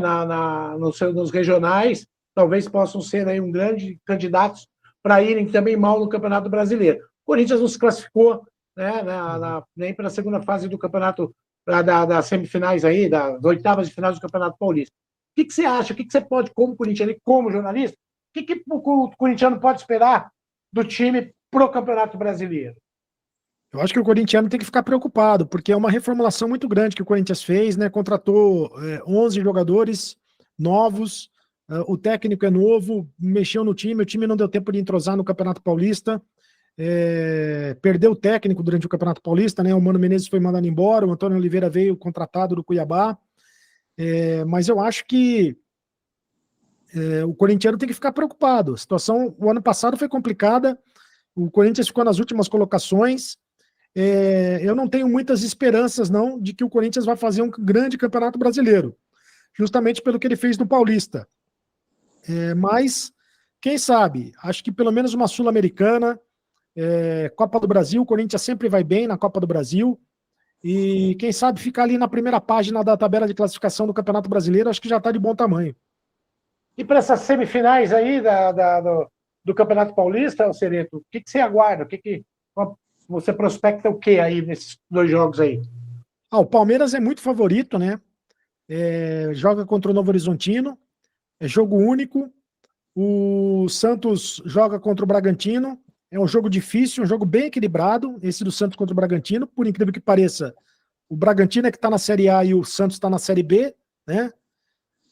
nos regionais talvez possam ser aí um grande candidatos para irem também mal no Campeonato Brasileiro. O Corinthians não se classificou, né, nem para a segunda fase do campeonato, das semifinais aí, das oitavas de finais do Campeonato Paulista. O que você acha? O que você pode, como corintiano e como jornalista, o que o corintiano pode esperar do time para o Campeonato Brasileiro? Eu acho que o corintiano tem que ficar preocupado, porque é uma reformulação muito grande que o Corinthians fez, né? Contratou 11 jogadores novos, o técnico é novo, mexeu no time, o time não deu tempo de entrosar no Campeonato Paulista, perdeu o técnico durante o Campeonato Paulista, né? O Mano Menezes foi mandado embora, o Antônio Oliveira veio contratado do Cuiabá, mas eu acho que o corintiano tem que ficar preocupado. A situação, o ano passado foi complicada, o Corinthians ficou nas últimas colocações. Eu não tenho muitas esperanças, não, de que o Corinthians vai fazer um grande campeonato brasileiro, justamente pelo que ele fez no Paulista. Mas, quem sabe, acho que pelo menos uma Sul-Americana, Copa do Brasil, o Corinthians sempre vai bem na Copa do Brasil. E quem sabe ficar ali na primeira página da tabela de classificação do Campeonato Brasileiro, acho que já está de bom tamanho. E para essas semifinais aí do Campeonato Paulista, Cereto, o que você aguarda? Você prospecta o que aí nesses 2 jogos aí? O Palmeiras é muito favorito, né? Joga contra o Novo Horizontino, é jogo único. O Santos joga contra o Bragantino, é um jogo difícil, um jogo bem equilibrado, esse do Santos contra o Bragantino, por incrível que pareça, o Bragantino é que está na Série A e o Santos está na Série B, né?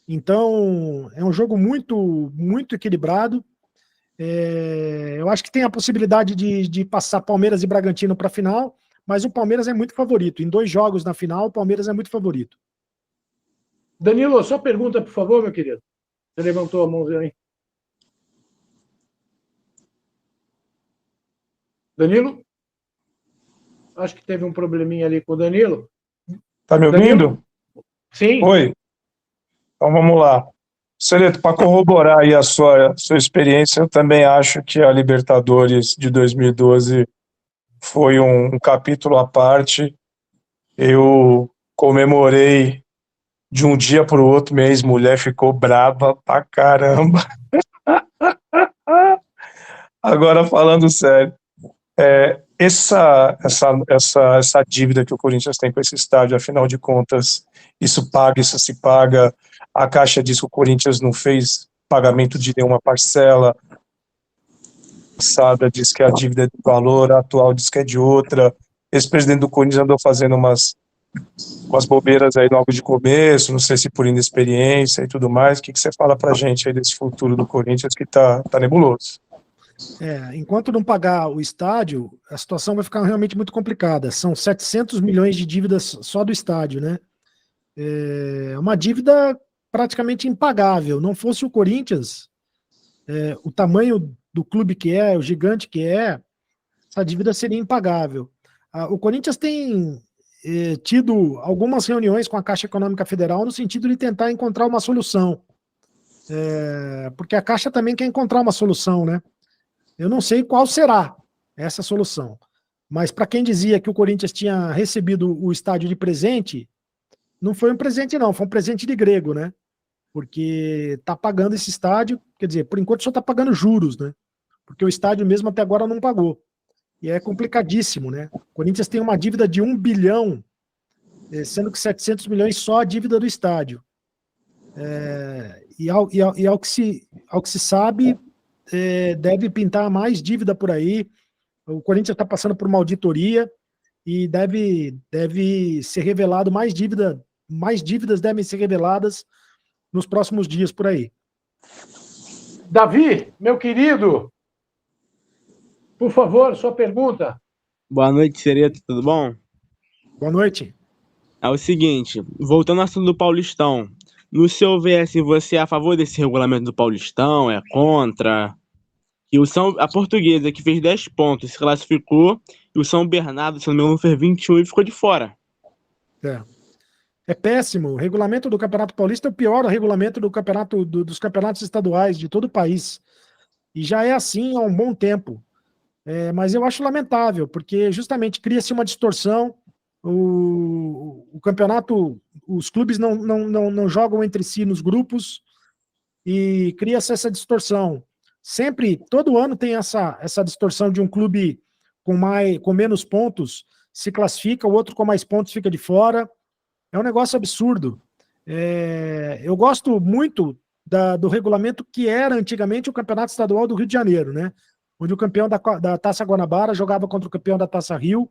Então, é um jogo muito, muito equilibrado. Eu acho que tem a possibilidade de passar Palmeiras e Bragantino para a final, mas o Palmeiras é muito favorito. Em 2 jogos na final, o Palmeiras é muito favorito. Danilo, só pergunta, por favor, meu querido. Você levantou a mãozinha aí. Danilo? Acho que teve um probleminha ali com o Danilo. Tá me ouvindo? Danilo? Sim. Oi. Então vamos lá. Cereto, para corroborar aí a sua experiência, eu também acho que a Libertadores de 2012 foi um capítulo à parte. Eu comemorei de um dia para o outro, minha ex-mulher ficou brava pra caramba. Agora, falando sério, essa dívida que o Corinthians tem com esse estádio, afinal de contas, isso se paga. A Caixa diz que o Corinthians não fez pagamento de nenhuma parcela. A Sada diz que a dívida é de valor, a atual diz que é de outra. Esse presidente do Corinthians andou fazendo umas bobeiras aí logo de começo, não sei se por inexperiência e tudo mais. O que você fala pra gente aí desse futuro do Corinthians que tá nebuloso? Enquanto não pagar o estádio, a situação vai ficar realmente muito complicada. São 700 milhões de dívidas só do estádio, né? É uma dívida praticamente impagável. Não fosse o Corinthians, o tamanho do clube que é, o gigante que é, essa dívida seria impagável. O Corinthians tem tido algumas reuniões com a Caixa Econômica Federal no sentido de tentar encontrar uma solução. Porque a Caixa também quer encontrar uma solução, né? Eu não sei qual será essa solução, mas para quem dizia que o Corinthians tinha recebido o estádio de presente, não foi um presente não, foi um presente de grego, né? Porque está pagando esse estádio, quer dizer, por enquanto só está pagando juros, né? Porque o estádio mesmo até agora não pagou. E é complicadíssimo, né? O Corinthians tem uma dívida de 1 bilhão, sendo que 700 milhões só a dívida do estádio. E ao que se sabe, deve pintar mais dívida por aí. O Corinthians está passando por uma auditoria e deve ser revelado mais dívidas devem ser reveladas nos próximos dias por aí. Davi, meu querido, por favor, sua pergunta. Boa noite, Cereto, tudo bom? Boa noite. É o seguinte, voltando ao assunto do Paulistão, no seu ver, se você é a favor desse regulamento do Paulistão, é contra? E a Portuguesa, que fez 10 pontos, se classificou, e o São Bernardo, se não me engano, fez 21 e ficou de fora. É péssimo. O regulamento do Campeonato Paulista é o pior regulamento dos campeonatos estaduais de todo o país. E já é assim há um bom tempo. Mas eu acho lamentável, porque justamente cria-se uma distorção. O campeonato, os clubes não jogam entre si nos grupos e cria-se essa distorção. Sempre, todo ano tem essa distorção de um clube com menos pontos se classifica, o outro com mais pontos fica de fora. É um negócio absurdo. Eu gosto muito do regulamento que era antigamente o Campeonato Estadual do Rio de Janeiro, né? Onde o campeão da Taça Guanabara jogava contra o campeão da Taça Rio,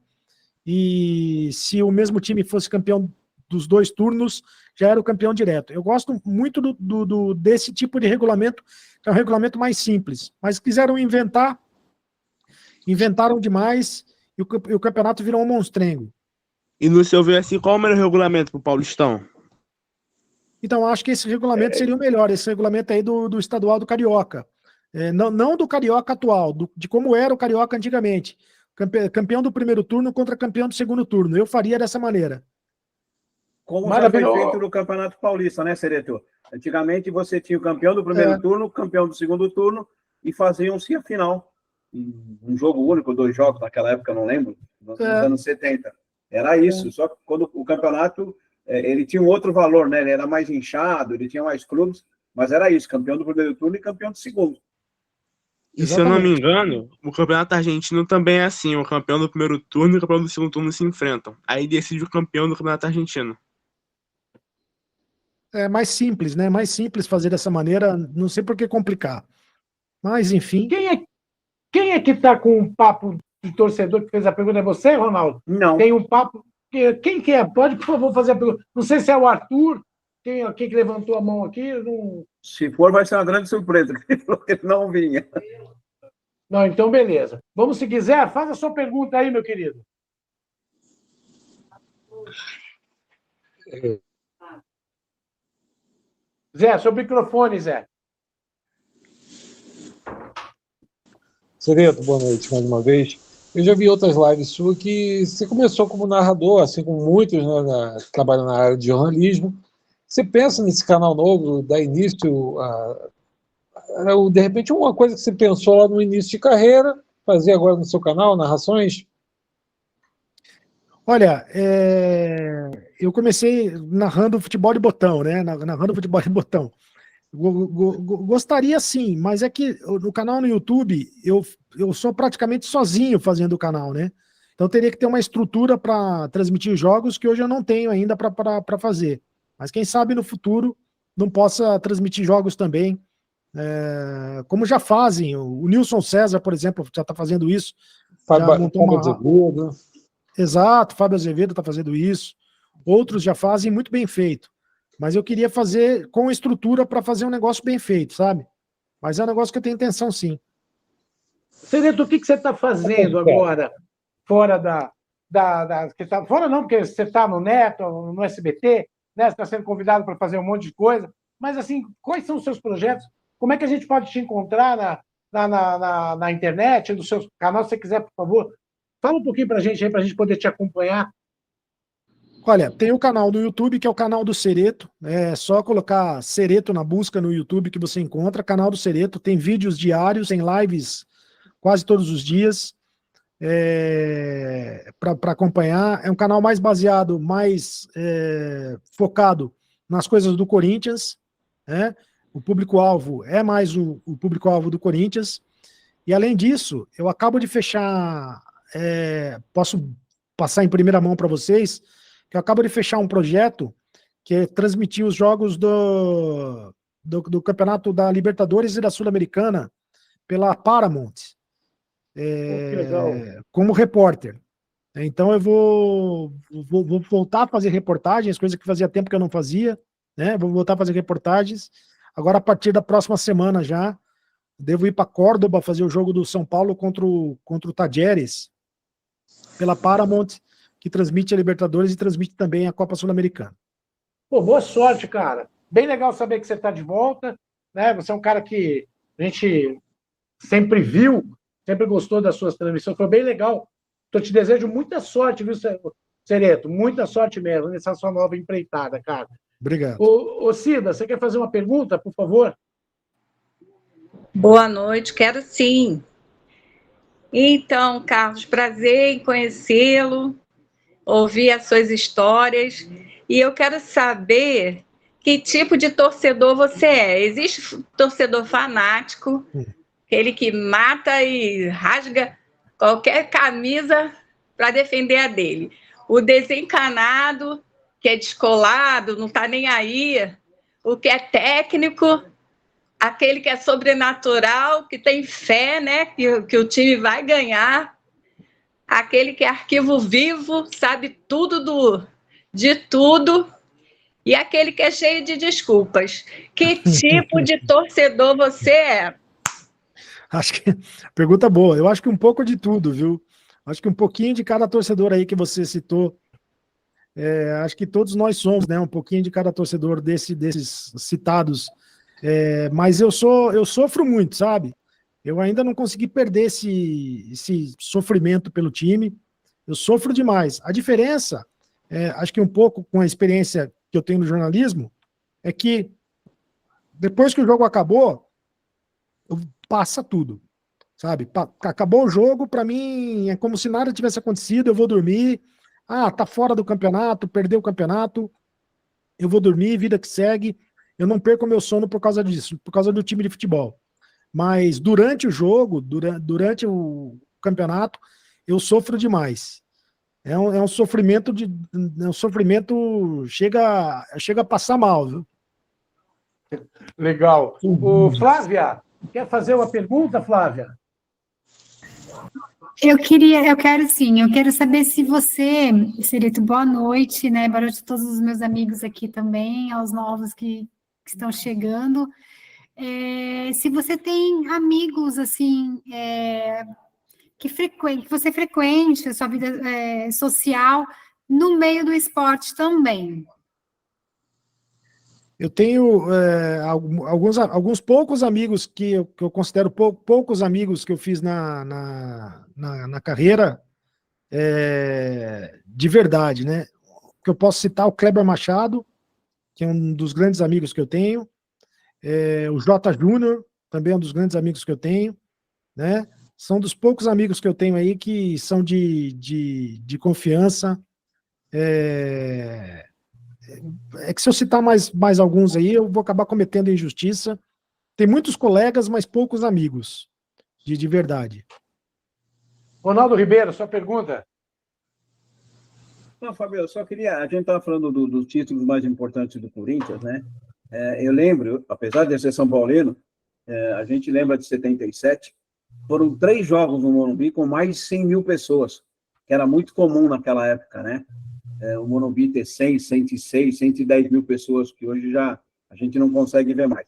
e se o mesmo time fosse campeão dos 2 turnos, já era o campeão direto. Eu gosto muito desse tipo de regulamento, que é um regulamento mais simples. Mas quiseram inventaram demais, e o campeonato virou um monstrengo. E no seu ver, assim, qual é o melhor regulamento para o Paulistão? Então, acho que esse regulamento seria o melhor, esse regulamento aí do estadual do Carioca. Não do Carioca atual, de como era o Carioca antigamente. Campeão do primeiro turno contra campeão do segundo turno. Eu faria dessa maneira. Como já foi feito no Campeonato Paulista, né, Cereto? Antigamente você tinha o campeão do primeiro turno, o campeão do segundo turno, e faziam-se a final. em um jogo único, 2 jogos, naquela época, eu não lembro, nos anos 70. Era isso, só que quando o campeonato, ele tinha um outro valor, né? Ele era mais inchado, ele tinha mais clubes, mas era isso, campeão do primeiro turno e campeão do segundo. E se eu não me engano, o campeonato argentino também é assim, o campeão do primeiro turno e o campeão do segundo turno se enfrentam. Aí decide o campeão do campeonato argentino. É mais simples, né? Mais simples fazer dessa maneira, não sei por que complicar. Mas, enfim. Quem é que está com um papo de torcedor que fez a pergunta? É você, Ronaldo? Não. Tem um papo. Quem que é? Pode, por favor, fazer a pergunta. Não sei se é o Arthur. Quem que levantou a mão aqui? Não... Se for, vai ser uma grande surpresa, porque ele não vinha. Não, então beleza. Vamos, se quiser, faz a sua pergunta aí, meu querido. Zé, seu microfone, Zé. Sereto, boa noite mais uma vez. Eu já vi outras lives suas que você começou como narrador, assim como muitos, né, que trabalham na área de jornalismo. Você pensa nesse canal novo, dar início de repente, uma coisa que você pensou lá no início de carreira, fazer agora no seu canal, narrações? Olha, eu comecei narrando futebol de botão, né? Narrando futebol de botão. Gostaria sim, mas é que no canal no YouTube eu sou praticamente sozinho fazendo o canal, né? Então teria que ter uma estrutura para transmitir jogos que hoje eu não tenho ainda para fazer. Mas quem sabe no futuro não possa transmitir jogos também, como já fazem. O Nilson César, por exemplo, já está fazendo isso. Fábio Azevedo. Exato, Fábio Azevedo está fazendo isso. Outros já fazem muito bem feito. Mas eu queria fazer com estrutura para fazer um negócio bem feito, sabe? Mas é um negócio que eu tenho intenção, sim. Sereto, o que você está fazendo agora, fora fora não, porque você está no Neto, no SBT, né? Você está sendo convidado para fazer um monte de coisa. Mas, assim, quais são os seus projetos? Como é que a gente pode te encontrar na internet, no seu canal, se você quiser, por favor? Fala um pouquinho para a gente aí, para a gente poder te acompanhar. Olha, tem o canal do YouTube, que é o canal do Sereto. É só colocar Sereto na busca no YouTube que você encontra. Canal do Sereto. Tem vídeos diários, tem lives quase todos os dias para acompanhar. É um canal mais baseado, mais focado nas coisas do Corinthians, né? O público-alvo é mais o público-alvo do Corinthians. E, além disso, eu acabo de fechar... posso passar em primeira mão para vocês... que eu acabo de fechar um projeto que é transmitir os jogos do Campeonato da Libertadores e da Sul-Americana pela Paramount, como repórter. Então eu vou voltar a fazer reportagens, coisa que fazia tempo que eu não fazia, né? Vou voltar a fazer reportagens. Agora, a partir da próxima semana já, devo ir para Córdoba fazer o jogo do São Paulo contra o Tajeres, pela Paramount, que transmite a Libertadores e transmite também a Copa Sul-Americana. Pô, boa sorte, cara. Bem legal saber que você está de volta, né? Você é um cara que a gente sempre viu, sempre gostou das suas transmissões. Foi bem legal. Então, te desejo muita sorte, viu, Sereto? Muita sorte mesmo nessa sua nova empreitada, cara. Obrigado. Ô, Cida, você quer fazer uma pergunta, por favor? Boa noite, quero sim. Então, Carlos, prazer em conhecê-lo, ouvir as suas histórias, e eu quero saber que tipo de torcedor você é. Existe torcedor fanático, aquele que mata e rasga qualquer camisa para defender a dele. O desencanado, que é descolado, não está nem aí. O que é técnico, aquele que é sobrenatural, que tem fé, né, que o time vai ganhar. Aquele que é arquivo vivo, sabe tudo de tudo, e aquele que é cheio de desculpas. Que tipo de torcedor você é? Acho que pergunta boa. Eu acho que um pouco de tudo, viu? Acho que um pouquinho de cada torcedor aí que você citou. Acho que todos nós somos, né? Um pouquinho de cada torcedor desses citados. Mas eu sofro muito, sabe? Eu ainda não consegui perder esse sofrimento pelo time. Eu sofro demais. A diferença, acho que um pouco com a experiência que eu tenho no jornalismo, é que depois que o jogo acabou, passa tudo. sabe? Acabou o jogo, para mim é como se nada tivesse acontecido, eu vou dormir. Ah, tá fora do campeonato, perdeu o campeonato, eu vou dormir, vida que segue. Eu não perco meu sono por causa disso, por causa do time de futebol. Mas durante o jogo, durante o campeonato, eu sofro demais. É um sofrimento chega a passar mal, viu? Legal. O Flávia, quer fazer uma pergunta, Flávia? Eu quero saber se você, Serito, boa noite, né? Boa noite a todos os meus amigos aqui também, aos novos que estão chegando. Se você tem amigos, assim, que você frequente a sua vida social no meio do esporte também. Eu tenho alguns poucos amigos que eu considero poucos amigos que eu fiz na carreira de verdade, né? Que eu posso citar o Kleber Machado, que é um dos grandes amigos que eu tenho, o Jota Júnior, também é um dos grandes amigos que eu tenho, né? São dos poucos amigos que eu tenho aí que são de confiança. É que se eu citar mais alguns aí, eu vou acabar cometendo injustiça. Tem muitos colegas, mas poucos amigos, de verdade. Ronaldo Ribeiro, sua pergunta. Não, Fábio, eu só queria... A gente estava falando dos títulos mais importantes do Corinthians, né? Eu lembro, apesar de ser São Paulino, a gente lembra de 77, foram 3 jogos no Morumbi com mais de 100 mil pessoas, que era muito comum naquela época, né? O Morumbi ter 100, 106, 110 mil pessoas, que hoje já a gente não consegue ver mais.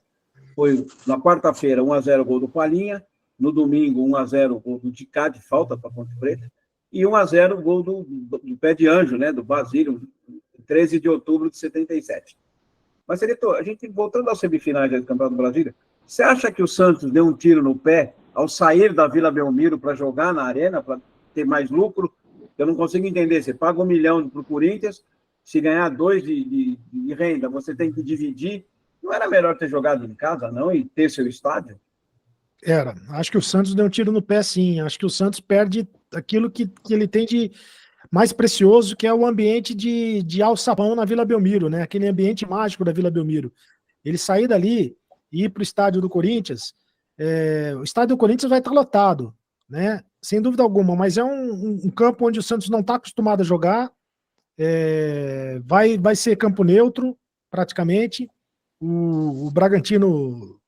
Foi na quarta-feira, 1-0 gol do Palhinha, no domingo, 1-0 gol do Dicá, de falta para Ponte Preta, e 1-0 gol do Pé de Anjo, né, do Basílio, 13 de outubro de 77. Mas, diretor, a gente, voltando às semifinais do Campeonato Brasileiro, você acha que o Santos deu um tiro no pé ao sair da Vila Belmiro para jogar na Arena, para ter mais lucro? Eu não consigo entender. Você paga 1 milhão para o Corinthians, se ganhar 2 de renda, você tem que dividir. Não era melhor ter jogado em casa, não, e ter seu estádio? Era. Acho que o Santos deu um tiro no pé, sim. Acho que o Santos perde aquilo que ele tem de mais precioso, que é o ambiente de alçapão na Vila Belmiro, né? Aquele ambiente mágico da Vila Belmiro. Ele sair dali e ir para o estádio do Corinthians, o estádio do Corinthians vai estar lotado, né? Sem dúvida alguma, mas é um campo onde o Santos não está acostumado a jogar, vai ser campo neutro, praticamente. O Bragantino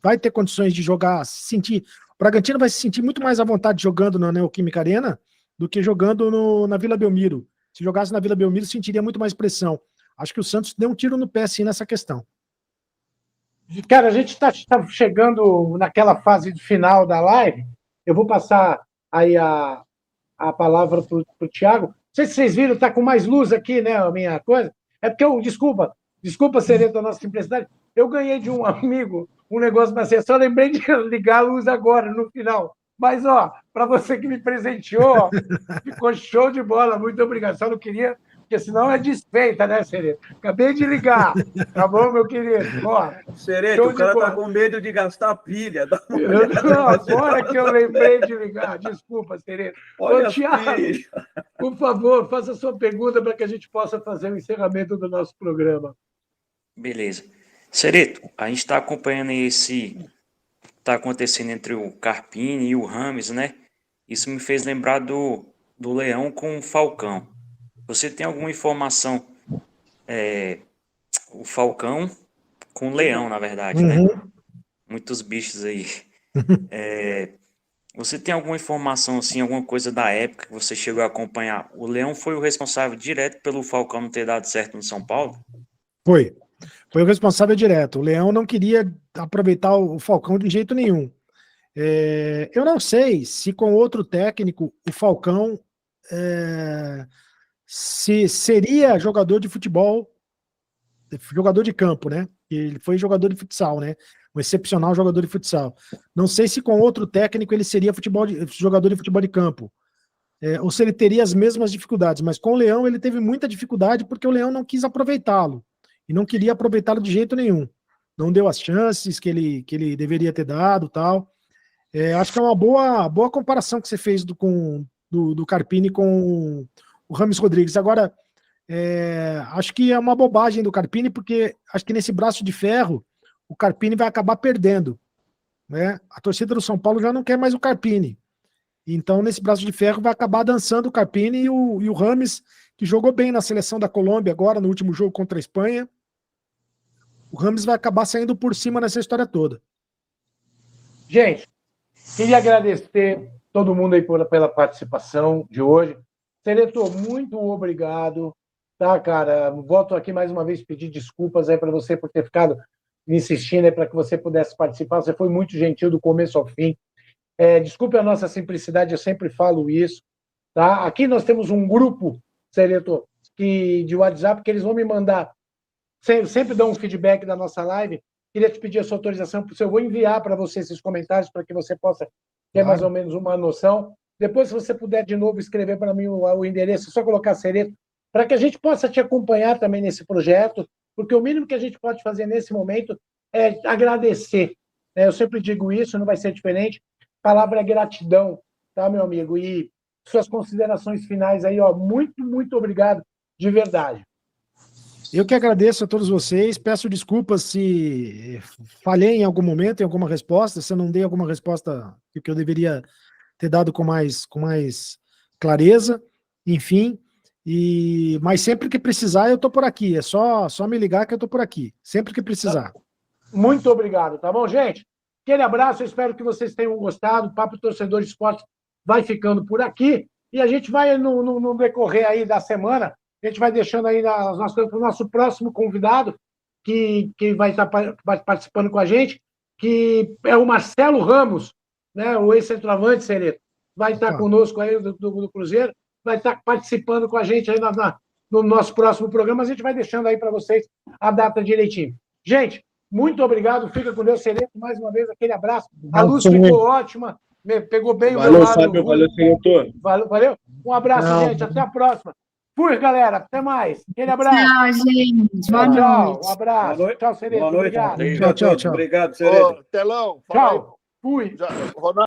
vai ter condições de jogar, o Bragantino vai se sentir muito mais à vontade jogando na Neoquímica Arena do que jogando na Vila Belmiro. Se jogasse na Vila Belmiro, sentiria muito mais pressão. Acho que o Santos deu um tiro no pé, sim, nessa questão. Cara, a gente está chegando naquela fase final da live. Eu vou passar aí a palavra para o Thiago. Não sei se vocês viram, está com mais luz aqui, né, a minha coisa. É porque desculpa, Sereno, da nossa simplicidade. Eu ganhei de um amigo um negócio para ser. Só lembrei de ligar a luz agora, no final. Mas, ó, para você que me presenteou, ficou show de bola. Muito obrigado. Só não queria, porque senão é desfeita, né, Sereno? Acabei de ligar. Tá bom, meu querido? Ó, Sereno, o cara tá com medo de gastar pilha. Não, agora que eu lembrei de ligar. Desculpa, Sereno. Ô, Thiago, por favor, faça a sua pergunta para que a gente possa fazer o encerramento do nosso programa. Beleza. Serito, a gente está acompanhando está acontecendo entre o Carpini e o Rames, né? Isso me fez lembrar do Leão com o Falcão. Você tem alguma informação? O Falcão com o Leão, na verdade, né? Muitos bichos aí. Você tem alguma informação, assim, alguma coisa da época que você chegou a acompanhar? O Leão foi o responsável direto pelo Falcão não ter dado certo no São Paulo? Foi o responsável direto. O Leão não queria aproveitar o Falcão de jeito nenhum. Eu não sei se com outro técnico o Falcão se seria jogador de futebol, jogador de campo, né? Ele foi jogador de futsal, né? Um excepcional jogador de futsal. Não sei se com outro técnico ele seria jogador de futebol de campo. Ou se ele teria as mesmas dificuldades. Mas com o Leão ele teve muita dificuldade porque o Leão não quis aproveitá-lo. E não queria aproveitá-lo de jeito nenhum. Não deu as chances que ele deveria ter dado, tal. Acho que é uma boa comparação que você fez do Carpini com o Rames Rodrigues. Agora, acho que é uma bobagem do Carpini, porque acho que nesse braço de ferro, o Carpini vai acabar perdendo. Né? A torcida do São Paulo já não quer mais o Carpini. Então, nesse braço de ferro, vai acabar dançando o Carpini e o Rames, que jogou bem na seleção da Colômbia agora, no último jogo contra a Espanha. O Rames vai acabar saindo por cima nessa história toda. Gente, queria agradecer todo mundo aí pela participação de hoje. Sereto, muito obrigado. Tá, cara? Volto aqui mais uma vez pedir desculpas aí para você por ter ficado insistindo para que você pudesse participar. Você foi muito gentil do começo ao fim. Desculpe a nossa simplicidade, eu sempre falo isso. Tá? Aqui nós temos um grupo, Sereto, de WhatsApp, que eles vão me mandar, sempre dão um feedback da nossa live. Queria te pedir a sua autorização, porque eu vou enviar para você esses comentários, para que você possa ter mais ou menos uma noção. Depois, se você puder de novo escrever para mim o endereço, é só colocar Sereto, para que a gente possa te acompanhar também nesse projeto, porque o mínimo que a gente pode fazer nesse momento é agradecer. Eu sempre digo isso, não vai ser diferente. A palavra é gratidão, tá, meu amigo? E suas considerações finais aí, ó, muito, muito obrigado, de verdade. Eu que agradeço a todos vocês, peço desculpas se falhei em algum momento, em alguma resposta, se eu não dei alguma resposta que eu deveria ter dado com mais clareza, enfim, mas sempre que precisar eu estou por aqui, é só me ligar que eu estou por aqui, sempre que precisar. Muito obrigado, tá bom, gente? Aquele abraço, eu espero que vocês tenham gostado, o Papo Torcedor Esporte vai ficando por aqui, e a gente vai, no decorrer aí da semana, a gente vai deixando aí as nossas coisas para o nosso próximo convidado, que vai estar participando com a gente, que é o Marcelo Ramos, né, o ex-centroavante, Sereto, vai estar conosco aí do Cruzeiro, vai estar participando com a gente aí no nosso próximo programa, a gente vai deixando aí para vocês a data direitinho. Gente, muito obrigado, fica com Deus, Sereto, mais uma vez, aquele abraço. A luz ficou ótima, pegou bem o meu lado. Fábio, valeu, Sereto. Valeu. Um abraço, gente, até a próxima. Fui, galera, até mais. Aquele abraço. Tchau, gente. Boa noite. Um abraço. Tchau, Sereto. Boa noite. Obrigado. Tchau. Obrigado, Sereto. Telão. Tchau. Fui. Ronaldo.